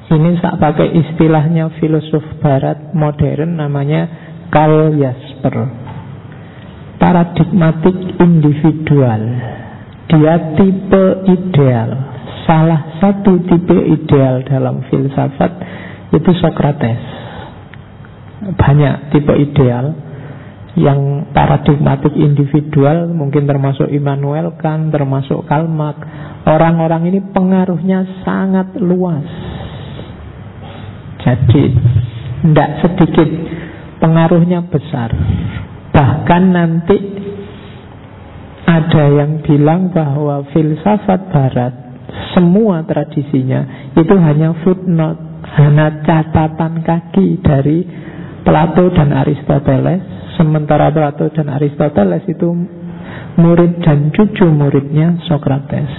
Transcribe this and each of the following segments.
Ini tak pakai istilahnya filosof barat modern, namanya Karl Jasper. Paradigmatik individual. Dia tipe ideal. Salah satu tipe ideal dalam filsafat itu Sokrates. Banyak tipe ideal. Yang paradigmatik individual mungkin termasuk Immanuel Kant, termasuk Karl Marx. Orang-orang ini pengaruhnya sangat luas. Jadi tidak sedikit, pengaruhnya besar. Bahkan nanti ada yang bilang bahwa filsafat barat, semua tradisinya itu hanya footnote, hanya catatan kaki dari Plato dan Aristoteles. Sementara Plato dan Aristoteles itu murid dan cucu muridnya Sokrates,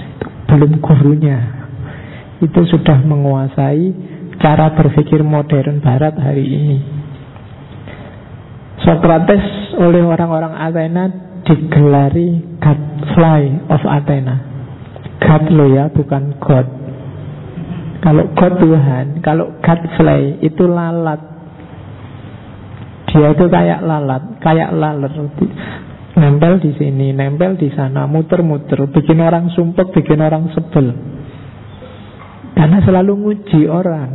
belum gurunya. Itu sudah menguasai cara berpikir modern barat hari ini. Sokrates oleh orang-orang Athena digelari Godfly of Athena. God lo ya, bukan God. Kalau God Tuhan, kalau Godfly itu lalat. Dia itu kayak lalat, kayak laler. Nempel di sini, nempel di sana, muter-muter, bikin orang sumpek, bikin orang sebel. Karena selalu nguji orang.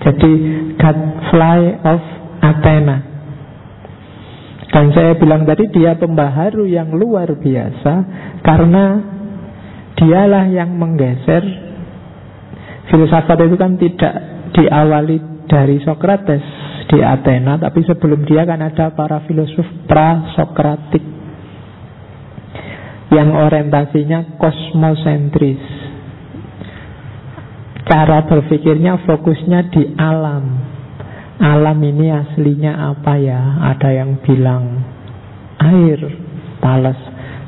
Jadi Godfly of Athena. Dan saya bilang tadi dia pembaharu yang luar biasa, karena dialah yang menggeser. Filsafat itu kan tidak diawali dari Sokrates di Athena, tapi sebelum dia kan ada para filosof pra-Sokratik yang orientasinya kosmosentris. Cara berpikirnya fokusnya di alam. Alam ini aslinya apa ya? Ada yang bilang air, talas.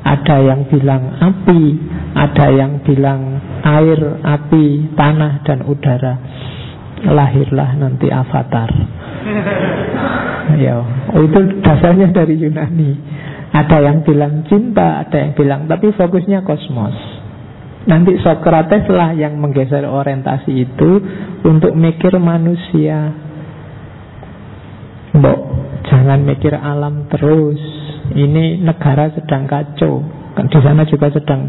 Ada yang bilang api. Ada yang bilang air, api, tanah, dan udara. Lahirlah nanti Avatar. Ya, itu dasarnya dari Yunani. Ada yang bilang cinta, ada yang bilang, tapi fokusnya kosmos. Nanti Sokrates lah yang menggeser orientasi itu untuk mikir manusia. Mbok, jangan mikir alam terus. Ini negara sedang kacau. Kan di sana juga sedang,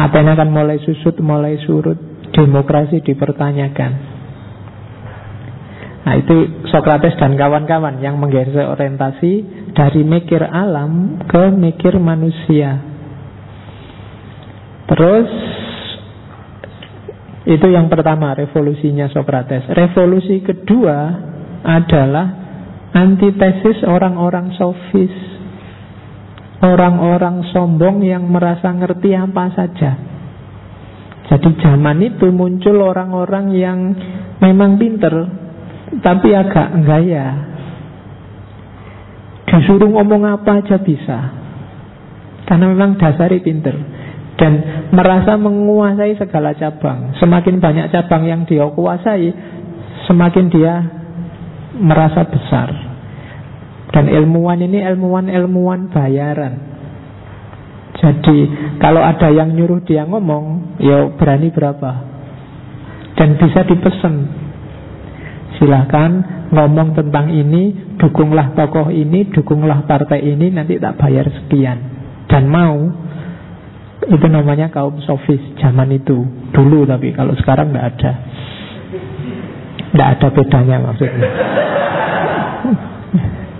Athena kan mulai susut, mulai surut, demokrasi dipertanyakan. Nah, itu Sokrates dan kawan-kawan yang menggeser orientasi dari mikir alam ke mikir manusia. Terus itu yang pertama, revolusinya Sokrates. Revolusi kedua adalah antitesis orang-orang sofis, orang-orang sombong yang merasa ngerti apa saja. Jadi zaman itu muncul orang-orang yang memang pinter tapi agak gaya. Disuruh ngomong apa aja bisa, karena memang dasarnya pinter dan merasa menguasai segala cabang. Semakin banyak cabang yang dia kuasai, semakin dia merasa besar. Dan ilmuwan ini ilmuwan bayaran. Jadi kalau ada yang nyuruh dia ngomong, ya berani berapa. Dan bisa dipesan, silahkan ngomong tentang ini, dukunglah tokoh ini, dukunglah partai ini, nanti tak bayar sekian. Dan mau. Itu namanya kaum sofis zaman itu. Dulu, tapi kalau sekarang tidak ada. Tidak ada bedanya maksudnya.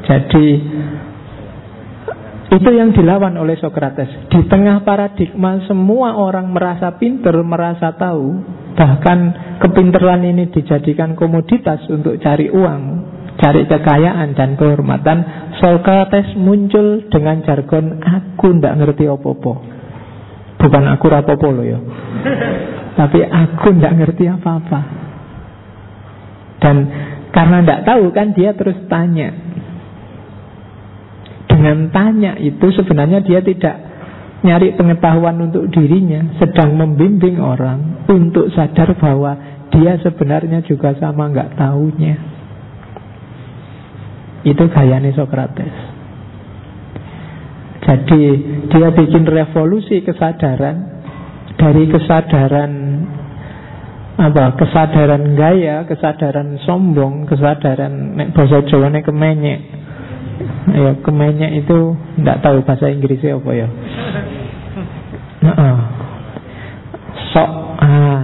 Jadi itu yang dilawan oleh Sokrates. Di tengah paradigma semua orang merasa pinter, merasa tahu, bahkan kepinteran ini dijadikan komoditas untuk cari uang, cari kekayaan dan kehormatan. Sokrates muncul dengan jargon, aku tidak ngerti apa-apa. Bukan aku rapopo loh ya, tapi aku tidak ngerti apa-apa. Dan karena tidak tahu kan, dia terus tanya. Dengan tanya itu sebenarnya dia tidak nyari pengetahuan untuk dirinya, sedang membimbing orang untuk sadar bahwa dia sebenarnya juga sama nggak tahunya. Itu gayanya Sokrates. Jadi dia bikin revolusi kesadaran. Dari kesadaran kesadaran gaya, kesadaran sombong, kesadaran nek basa Jawane kemenyek. Ya kemenyek itu ndak tahu bahasa Inggrisnya apa ya. Sok,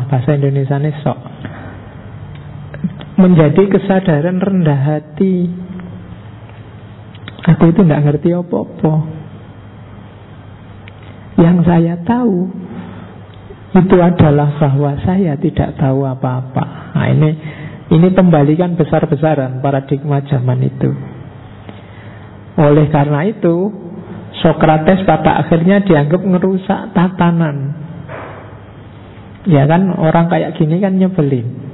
bahasa Indonesianya sok. Menjadi kesadaran rendah hati. Aku itu nggak ngerti apa-apa. Yang saya tahu itu adalah bahwa saya tidak tahu apa-apa. Nah, ini pembalikan besar-besaran paradigma zaman itu. Oleh karena itu, Sokrates pada akhirnya dianggap ngerusak tatanan. Ya kan, orang kayak gini kan nyebelin.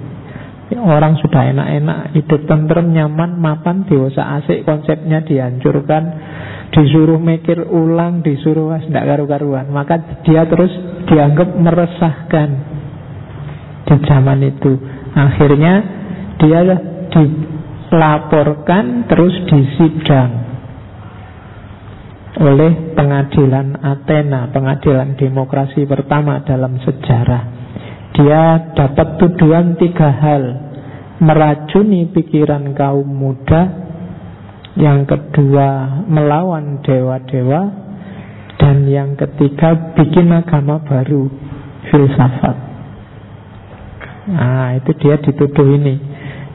Orang sudah enak-enak, hidup tentrem, nyaman, mapan, dewasa asik, konsepnya dihancurkan, disuruh mikir ulang, disuruh tidak karu-karuan. Maka dia terus dianggap meresahkan di zaman itu. Akhirnya dia dilaporkan, terus disidang oleh pengadilan Athena, pengadilan demokrasi pertama dalam sejarah. Dia dapat tuduhan 3 hal: meracuni pikiran kaum muda, yang kedua melawan dewa-dewa, dan yang ketiga bikin agama baru, filsafat. Nah, itu dia dituduh ini.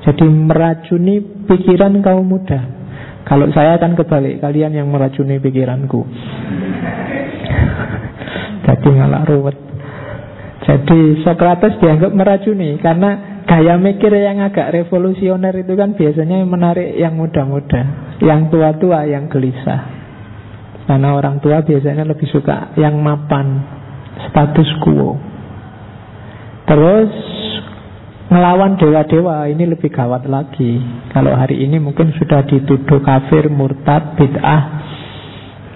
Jadi meracuni pikiran kaum muda. Kalau saya akan kebalik, kalian yang meracuni pikiranku. Jadi malah ruwet. Jadi Sokrates dianggap meracuni karena gaya mikir yang agak revolusioner itu kan biasanya menarik yang muda-muda, yang tua-tua, yang gelisah. Karena orang tua biasanya lebih suka yang mapan, status quo. Terus melawan dewa-dewa, ini lebih gawat lagi. Kalau hari ini mungkin sudah dituduh kafir, murtad, bid'ah,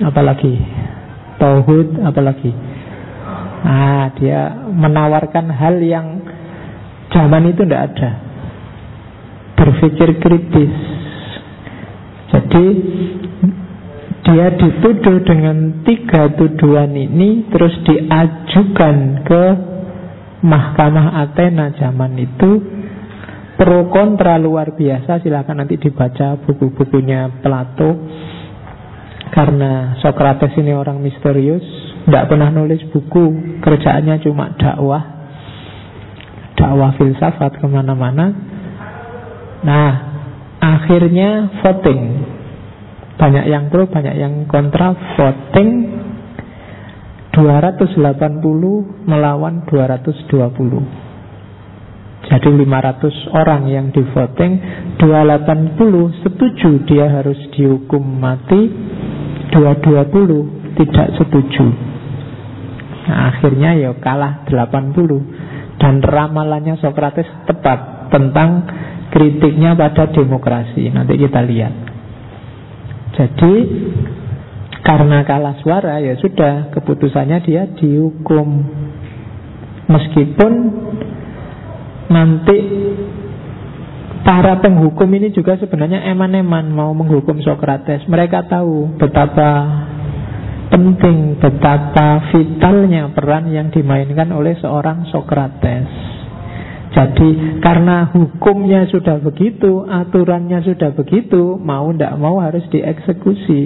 apalagi tauhid, apalagi. Nah, dia menawarkan hal yang zaman itu tidak ada. Berpikir kritis. Jadi dia dituduh dengan 3 tuduhan ini, terus diajukan ke Mahkamah Athena zaman itu. Pro kontra luar biasa. Silakan nanti dibaca buku-bukunya Plato. Karena Sokrates ini orang misterius, tidak pernah nulis buku, kerjaannya cuma dakwah filsafat kemana-mana. Nah, akhirnya voting, banyak yang pro, banyak yang kontra. Voting 280 melawan 220. Jadi 500 orang yang di voting, 280 setuju dia harus dihukum mati, 220 tidak setuju. Nah, akhirnya ya kalah 80. Dan ramalannya Sokrates tepat tentang kritiknya pada demokrasi. Nanti kita lihat. Jadi karena kalah suara, ya sudah, keputusannya dia dihukum. Meskipun nanti para penghukum ini juga sebenarnya eman-eman mau menghukum Sokrates. Mereka tahu betapa penting, betapa vitalnya peran yang dimainkan oleh seorang Sokrates. Jadi karena hukumnya sudah begitu, aturannya sudah begitu, mau tidak mau harus dieksekusi.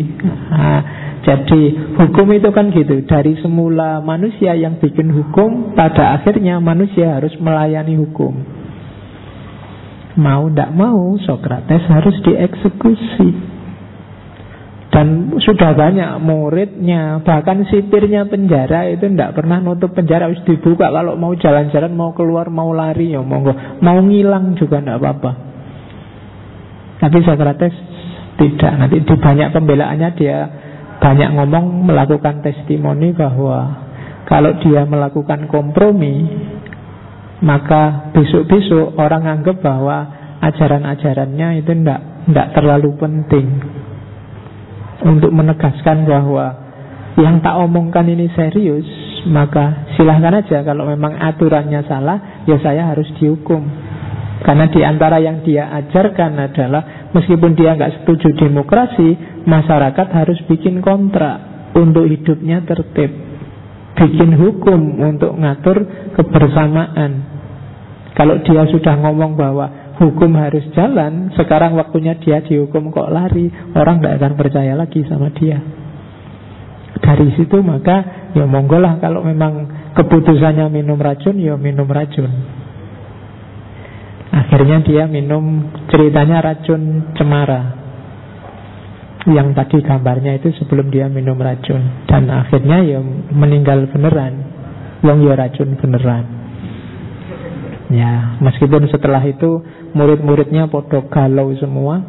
Nah, jadi hukum itu kan gitu. Dari semula manusia yang bikin hukum, pada akhirnya manusia harus melayani hukum. Mau tidak mau Sokrates harus dieksekusi. Dan sudah banyak muridnya, bahkan sipirnya penjara itu tidak pernah nutup penjara, harus dibuka. Kalau mau jalan-jalan, mau keluar, mau lari, ya monggo. Mau ngilang juga tidak apa-apa. Tapi Sokrates tidak. Nanti di banyak pembelaannya dia banyak ngomong, melakukan testimoni bahwa kalau dia melakukan kompromi, maka besok-besok orang anggap bahwa ajaran-ajarannya itu tidak terlalu penting. Untuk menegaskan bahwa yang tak omongkan ini serius, maka silahkan aja. Kalau memang aturannya salah, ya saya harus dihukum. Karena di antara yang dia ajarkan adalah meskipun dia nggak setuju demokrasi, masyarakat harus bikin kontrak untuk hidupnya tertib, bikin hukum untuk ngatur kebersamaan. Kalau dia sudah ngomong bahwa hukum harus jalan, sekarang waktunya dia dihukum kok lari, orang tidak akan percaya lagi sama dia. Dari situ maka ya monggolah, kalau memang keputusannya minum racun, ya minum racun. Akhirnya dia minum, ceritanya racun cemara. Yang tadi gambarnya itu sebelum dia minum racun. Dan akhirnya ya meninggal beneran. Wong ya racun beneran. Ya, meskipun setelah itu murid-muridnya podo galau semua,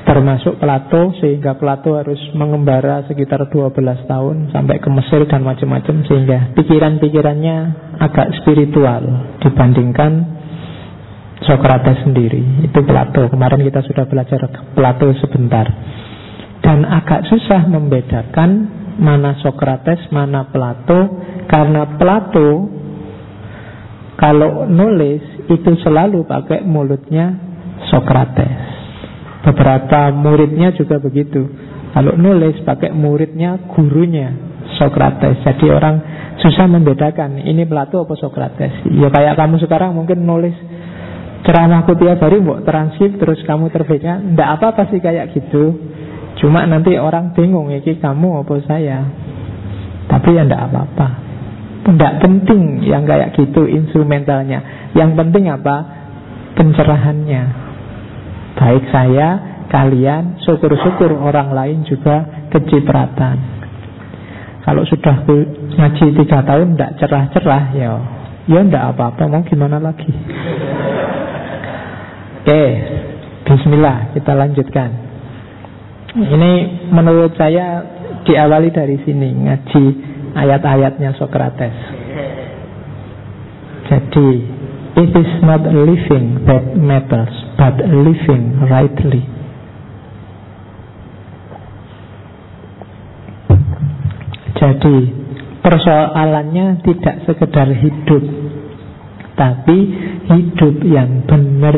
termasuk Plato, sehingga Plato harus mengembara sekitar 12 tahun sampai ke Mesir dan macam-macam, sehingga pikiran-pikirannya agak spiritual dibandingkan Sokrates sendiri. Itu Plato. Kemarin kita sudah belajar Plato sebentar. Dan agak susah membedakan mana Sokrates, mana Plato, karena Plato kalau nulis itu selalu pakai mulutnya Sokrates. Beberapa muridnya juga begitu. Kalau nulis pakai muridnya gurunya Sokrates. Jadi orang susah membedakan ini Plato apa Sokrates. Ya kayak kamu sekarang mungkin nulis ceramahku tiap hari mbok transkrip terus kamu terbitnya, ndak apa-apa sih kayak gitu. Cuma nanti orang bingung iki kamu apa saya. Tapi ya ndak apa-apa. Ndak penting yang kayak gitu instrumentalnya. Yang penting apa? Pencerahannya. Baik saya, kalian, syukur-syukur orang lain juga kecipratan. Kalau sudah ngaji 3 tahun ndak cerah-cerah, ya ndak apa-apa, mau gimana lagi. Oke, bismillah, kita lanjutkan. Ini menurut saya diawali dari sini, ngaji ayat-ayatnya Sokrates. Jadi, it is not living that matters, but living rightly. Jadi, persoalannya tidak sekedar hidup, tapi hidup yang benar.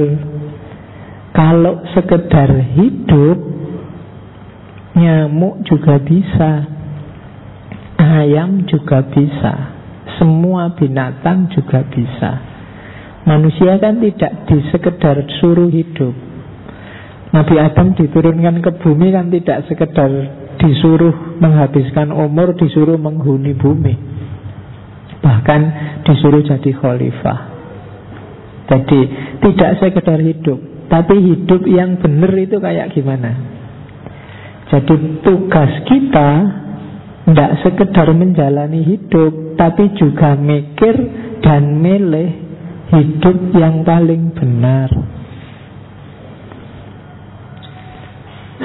Kalau sekedar hidup, nyamuk juga bisa, ayam juga bisa, semua binatang juga bisa. Manusia kan tidak disekedar suruh hidup. Nabi Adam diturunkan ke bumi kan tidak sekedar disuruh menghabiskan umur, disuruh menghuni bumi, bahkan disuruh jadi khalifah. Jadi tidak sekedar hidup, tapi hidup yang benar itu kayak gimana? Jadi tugas kita tidak sekedar menjalani hidup, tapi juga mikir dan milih hidup yang paling benar.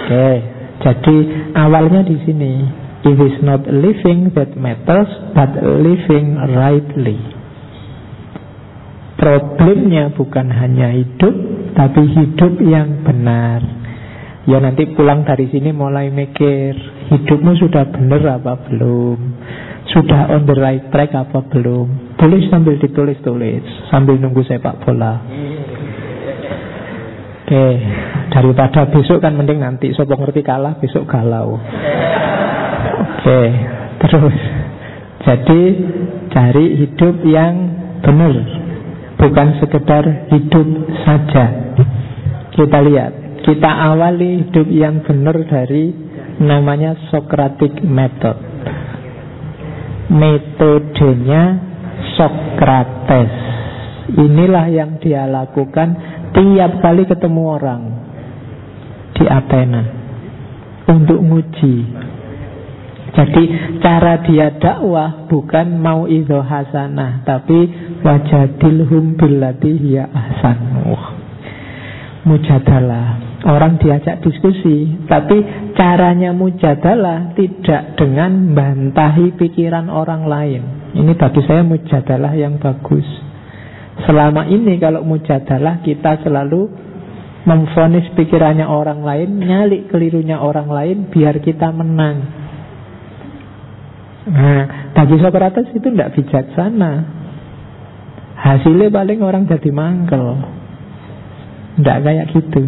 Oke, jadi awalnya di sini, it is not living that matters, but living rightly. Problemnya bukan hanya hidup, tapi hidup yang benar. Ya nanti pulang dari sini mulai mikir, hidupmu sudah benar apa belum? Sudah on the right track apa belum? Boleh sambil ditulis-tulis, sambil nunggu sepak bola. Oke, daripada besok kan mending nanti. Sopo ngerti kalah, besok galau. Oke, terus. Jadi cari hidup yang benar, bukan sekedar hidup saja. Kita lihat, kita awali hidup yang benar dari namanya Socratic Method. Metodenya Sokrates. Inilah yang dia lakukan tiap kali ketemu orang di Athena untuk nguji. Jadi cara dia dakwah bukan mau idho hasanah, tapi wajadilhum billati hiya ahsan. Mujadalah. Orang diajak diskusi, tapi caranya mujadalah tidak dengan bantahi pikiran orang lain. Ini bagi saya mujadalah yang bagus. Selama ini kalau mujadalah kita selalu memvonis pikirannya orang lain, nyalik kelirunya orang lain biar kita menang. Nah, bagi Sokrates itu tidak bijaksana. Hasilnya paling orang jadi mangkel. Tidak kayak gitu.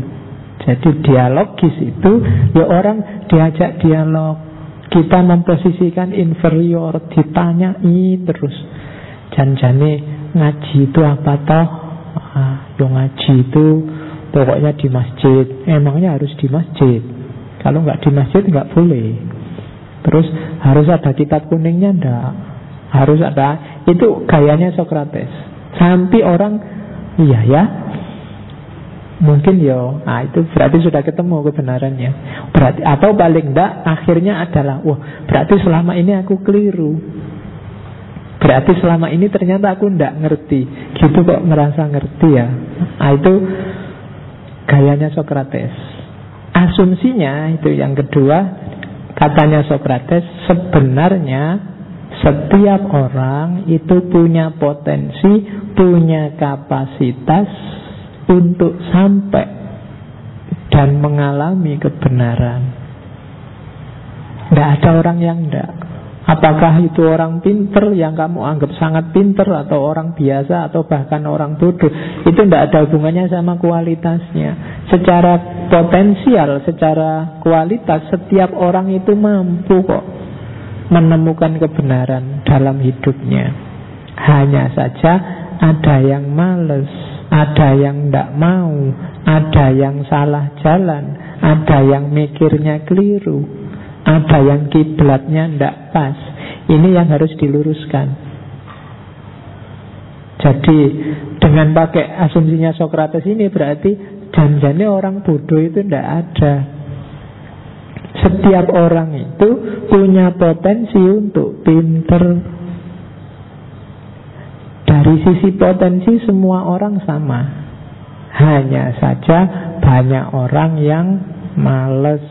Jadi dialogis itu ya orang diajak dialog. Kita memposisikan inferior, ditanyai terus. Janjane ngaji itu apa toh? Yang ngaji itu pokoknya di masjid. Emangnya harus di masjid? Kalau nggak di masjid nggak boleh. Terus harus ada kitab kuningnya? Enggak. Harus ada. Itu gayanya Sokrates. Sampai orang, iya ya, mungkin yo, itu berarti sudah ketemu kebenarannya. Berarti, atau paling enggak akhirnya adalah, wah, berarti selama ini aku keliru. Berarti selama ini ternyata aku enggak ngerti. Gitu kok ngerasa ngerti ya. Itu gayanya Sokrates. Asumsinya itu yang kedua, katanya Sokrates, sebenarnya setiap orang itu punya potensi, punya kapasitas untuk sampai dan mengalami kebenaran. Tidak ada orang yang tidak. Apakah itu orang pinter yang kamu anggap sangat pinter, atau orang biasa, atau bahkan orang bodoh, itu tidak ada hubungannya sama kualitasnya. Secara potensial, secara kualitas, setiap orang itu mampu kok menemukan kebenaran dalam hidupnya. Hanya saja ada yang males, ada yang tidak mau, ada yang salah jalan, ada yang mikirnya keliru, ada yang kiblatnya tidak pas. Ini yang harus diluruskan. Jadi dengan pakai asumsinya Sokrates ini berarti janjinya orang bodoh itu tidak ada. Setiap orang itu punya potensi untuk pinter. Dari sisi potensi semua orang sama. Hanya saja banyak orang yang males,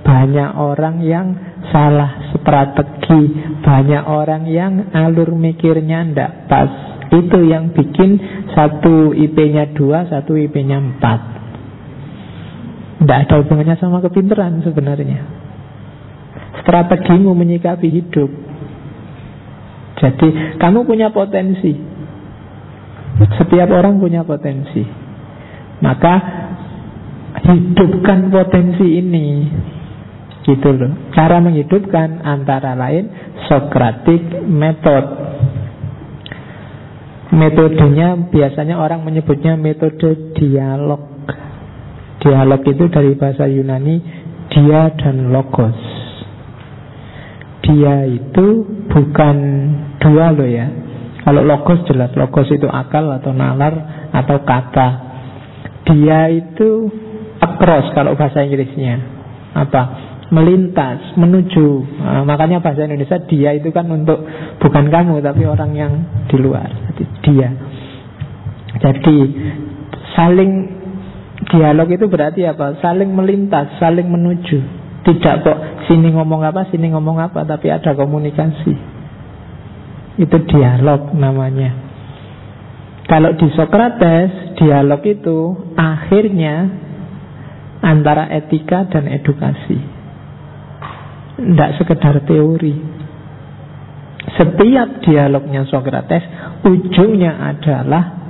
banyak orang yang salah strategi, banyak orang yang alur mikirnya tidak pas. Itu yang bikin satu IP-nya 2, satu IP-nya 4. Tidak ada hubungannya sama kepinteran sebenarnya. Strategimu menyikapi hidup. Jadi kamu punya potensi. Setiap orang punya potensi. Maka hidupkan potensi ini. Gitu loh. Cara menghidupkan antara lain Socratic method. Metodenya biasanya orang menyebutnya metode dialog. Dialog itu dari bahasa Yunani dia dan logos. Dia itu bukan dua loh ya. Kalau logos jelas, logos itu akal atau nalar atau kata. Dia itu across kalau bahasa Inggrisnya. Apa? Melintas, menuju. Makanya bahasa Indonesia dia itu kan untuk bukan kamu tapi orang yang di luar. Jadi dia. Jadi saling dialog itu berarti apa? Saling melintas, saling menuju. Tidak kok sini ngomong apa, sini ngomong apa, tapi ada komunikasi. Itu dialog namanya. Kalau di Sokrates, dialog itu akhirnya antara etika dan edukasi. Tidak sekedar teori. Setiap dialognya Sokrates, ujungnya adalah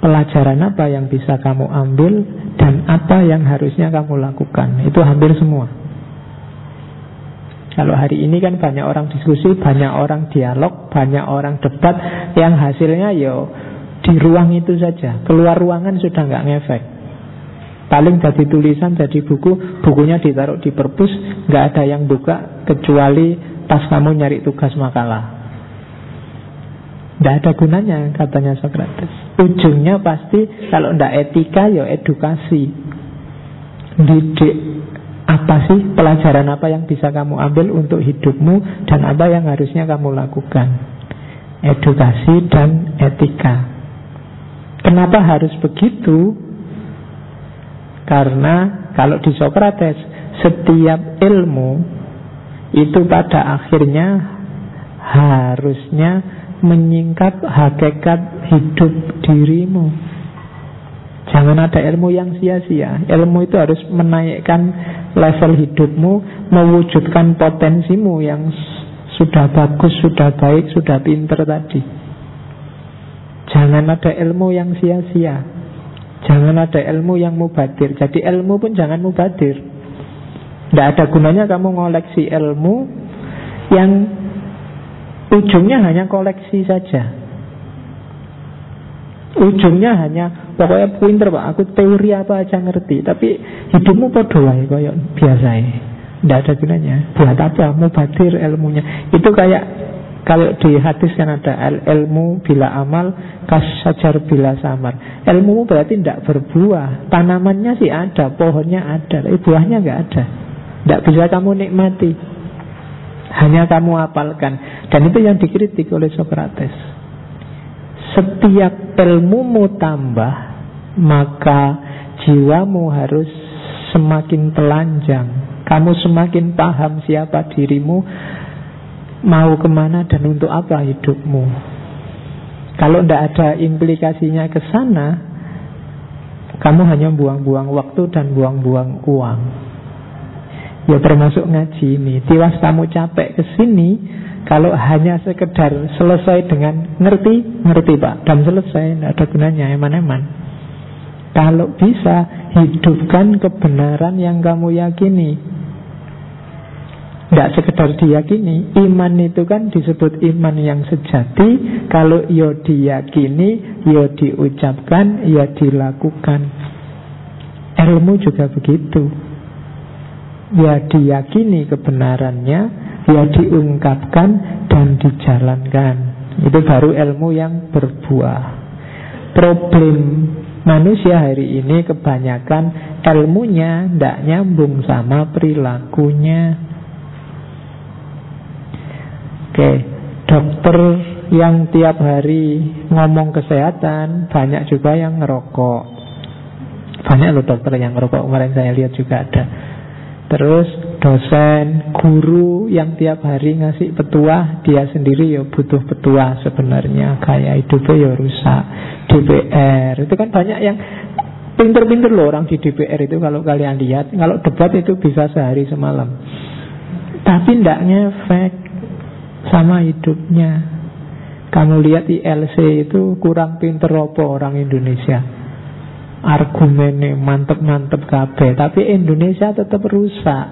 pelajaran apa yang bisa kamu ambil dan apa yang harusnya kamu lakukan. Itu hampir semua. Kalau hari ini kan banyak orang diskusi, banyak orang dialog, banyak orang debat, yang hasilnya yo di ruang itu saja. Keluar ruangan sudah nggak ngefek. Paling jadi tulisan, jadi buku, bukunya ditaruh di perpus, nggak ada yang buka kecuali pas kamu nyari tugas makalah. Tidak ada gunanya katanya Sokrates. Ujungnya pasti kalau tidak etika ya edukasi. Didik apa sih pelajaran apa yang bisa kamu ambil untuk hidupmu dan apa yang harusnya kamu lakukan. Edukasi dan etika. Kenapa harus begitu? Karena kalau di Sokrates setiap ilmu itu pada akhirnya harusnya menyingkap hakikat hidup dirimu. Jangan ada ilmu yang sia-sia. Ilmu itu harus menaikkan level hidupmu, mewujudkan potensimu yang sudah bagus, sudah baik, sudah pinter tadi. Jangan ada ilmu yang sia-sia. Jangan ada ilmu yang mubadir. Jadi ilmu pun jangan mubadir. Tidak ada gunanya kamu ngoleksi ilmu yang ujungnya hanya koleksi saja. Ujungnya hanya pokoknya pinter Pak, aku teori apa aja ngerti, tapi hidupmu podo wae koyo biasa. Tidak ada gunanya. Buat apa mubadir ilmunya? Itu kayak kalau di hadis kan ada ilmu bila amal kasyajar bila samar. Ilmu berarti tidak berbuah. Tanamannya sih ada, pohonnya ada, tapi buahnya nggak ada. Tidak bisa kamu nikmati. Hanya kamu hafalkan. Dan itu yang dikritik oleh Sokrates. Setiap ilmumu tambah, maka jiwamu harus semakin telanjang. Kamu semakin paham siapa dirimu, mau kemana dan untuk apa hidupmu. Kalau tidak ada implikasinya ke sana, kamu hanya buang-buang waktu dan buang-buang uang. Ya termasuk ngaji ini. Tiwas kamu capek ke sini, kalau hanya sekedar selesai dengan ngerti Pak, dan selesai, tidak ada gunanya, eman-eman. Kalau bisa, hidupkan kebenaran yang kamu yakini. Tidak sekedar diyakini. Iman itu kan disebut iman yang sejati. Kalau ya diyakini, ya diucapkan, ya dilakukan. Ilmu juga begitu. Ya diyakini kebenarannya, ya diungkapkan dan dijalankan. Itu baru ilmu yang berbuah. Problem manusia hari ini kebanyakan ilmunya tidak nyambung sama perilakunya. Oke, dokter yang tiap hari ngomong kesehatan, banyak juga yang ngerokok. Banyak loh dokter yang ngerokok, kemarin saya lihat juga ada. Terus dosen, guru yang tiap hari ngasih petuah, dia sendiri ya butuh petuah sebenarnya. Kayak hidupnya ya rusak. DPR, itu kan banyak yang pinter-pinter loh orang di DPR itu. Kalau kalian lihat, kalau debat itu bisa sehari semalam. Tapi tidak ngefek sama hidupnya. Kamu lihat ILC itu kurang pinter apa orang Indonesia. Argumennya mantep-mantep kabeh, tapi Indonesia tetap rusak.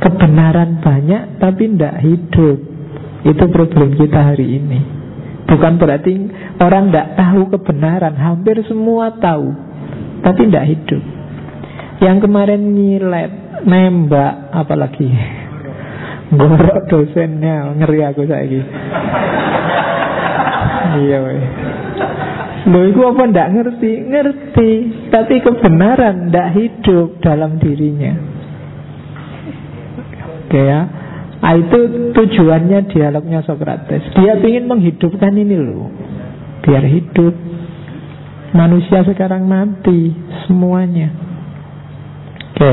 Kebenaran banyak tapi tidak hidup. Itu problem kita hari ini. Bukan berarti orang tidak tahu kebenaran, hampir semua tahu, tapi tidak hidup. Yang kemarin nyilet, nembak, apalagi gorok dosennya, ngeri aku saiki. Iya weh. Loh, itu apa ndak ngerti? Ngerti, tapi kebenaran ndak hidup dalam dirinya. Oke ya. Nah, itu tujuannya dialognya Sokrates. Dia ingin menghidupkan ini loh, biar hidup. Manusia sekarang mati semuanya. Oke,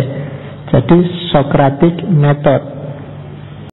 jadi Socratic method.